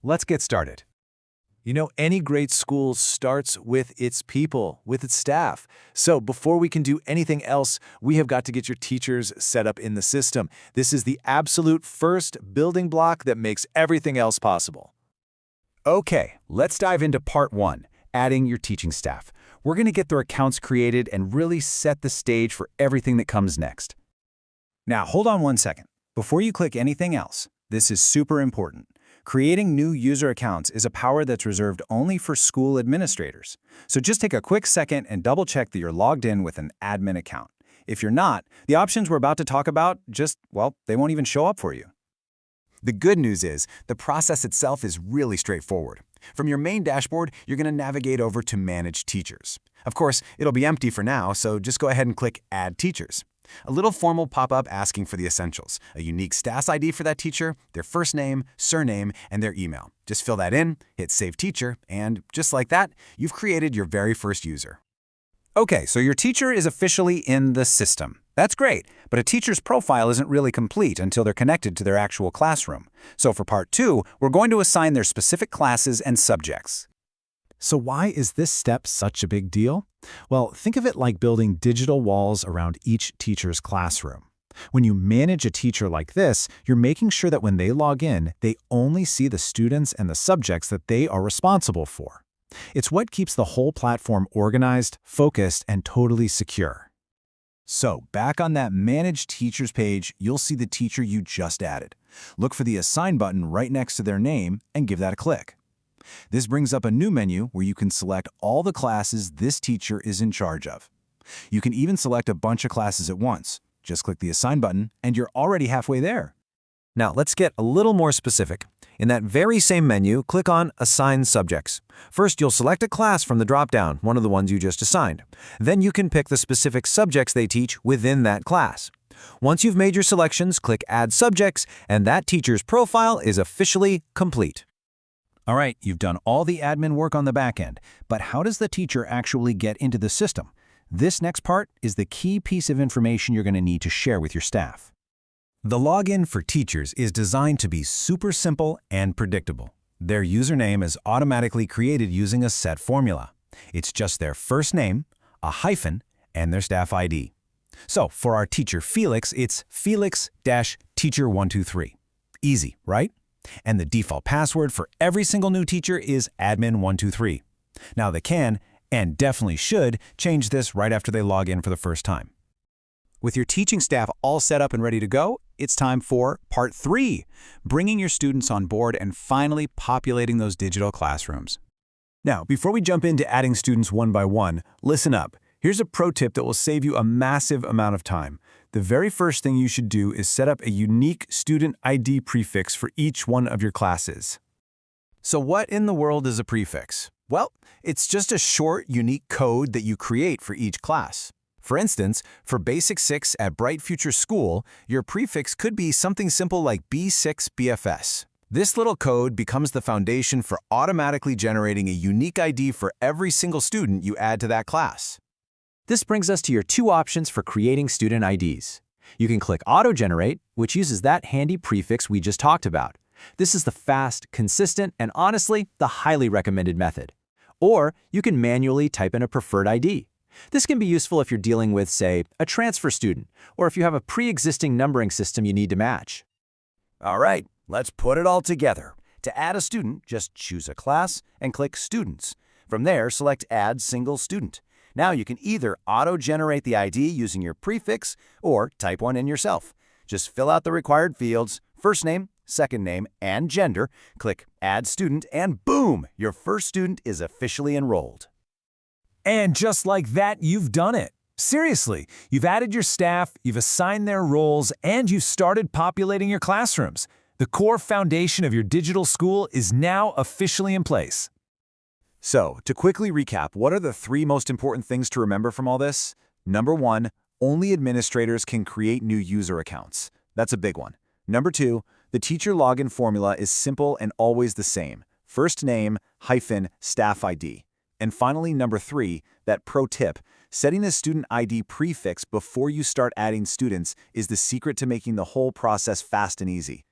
Let's get started. Any great school starts with its people, with its staff. So before we can do anything else, we have got to get your teachers set up in the system. This is the absolute first building block that makes everything else possible. Okay, let's dive into part 1, adding your teaching staff. We're going to get their accounts created and really set the stage for everything that comes next. Now, hold on one second. Before you click anything else, this is super important. Creating new user accounts is a power that's reserved only for school administrators. So just take a quick second and double-check that you're logged in with an admin account. If you're not, the options we're about to talk about they won't even show up for you. The good news is, the process itself is really straightforward. From your main dashboard, you're going to navigate over to Manage Teachers. Of course, it'll be empty for now, so just go ahead and click Add Teachers. A little form will pop up asking for the essentials, a unique STAS ID for that teacher, their first name, surname, and their email. Just fill that in, hit Save Teacher, and just like that, you've created your very first user. Okay, so your teacher is officially in the system. That's great, but a teacher's profile isn't really complete until they're connected to their actual classroom. So for part 2, we're going to assign their specific classes and subjects. So why is this step such a big deal? Well, think of it like building digital walls around each teacher's classroom. When you manage a teacher like this, you're making sure that when they log in, they only see the students and the subjects that they are responsible for. It's what keeps the whole platform organized, focused, and totally secure. So, back on that Manage Teachers page, you'll see the teacher you just added. Look for the Assign button right next to their name and give that a click. This brings up a new menu where you can select all the classes this teacher is in charge of. You can even select a bunch of classes at once. Just click the Assign button and you're already halfway there. Now let's get a little more specific. In that very same menu, click on Assign Subjects. First, you'll select a class from the drop-down, one of the ones you just assigned. Then you can pick the specific subjects they teach within that class. Once you've made your selections, click Add Subjects, and that teacher's profile is officially complete. All right, you've done all the admin work on the back end, but how does the teacher actually get into the system? This next part is the key piece of information you're going to need to share with your staff. The login for teachers is designed to be super simple and predictable. Their username is automatically created using a set formula. It's just their first name, a hyphen, and their staff ID. So for our teacher Felix, it's Felix-teacher123. Easy, right? And the default password for every single new teacher is admin123. Now they can, and definitely should, change this right after they log in for the first time. With your teaching staff all set up and ready to go, it's time for part 3, bringing your students on board and finally populating those digital classrooms. Now, before we jump into adding students one by one, listen up. Here's a pro tip that will save you a massive amount of time. The very first thing you should do is set up a unique student ID prefix for each one of your classes. So what in the world is a prefix? Well, it's just a short, unique code that you create for each class. For instance, for Basic 6 at Bright Future School, your prefix could be something simple like B6BFS. This little code becomes the foundation for automatically generating a unique ID for every single student you add to that class. This brings us to your 2 options for creating student IDs. You can click Auto Generate, which uses that handy prefix we just talked about. This is the fast, consistent, and honestly, the highly recommended method. Or you can manually type in a preferred ID. This can be useful if you're dealing with, say, a transfer student, or if you have a pre-existing numbering system you need to match. All right, let's put it all together. To add a student, just choose a class and click Students. From there, select Add Single Student. Now you can either auto-generate the ID using your prefix or type one in yourself. Just fill out the required fields, first name, second name, and gender, click Add Student, and boom! Your first student is officially enrolled. And just like that, you've done it. Seriously, you've added your staff, you've assigned their roles, and you've started populating your classrooms. The core foundation of your digital school is now officially in place. So, to quickly recap, what are the 3 most important things to remember from all this? Number 1, only administrators can create new user accounts. That's a big one. Number 2, the teacher login formula is simple and always the same. First name, hyphen, staff ID. And finally, number 3, that pro tip, setting a student ID prefix before you start adding students is the secret to making the whole process fast and easy.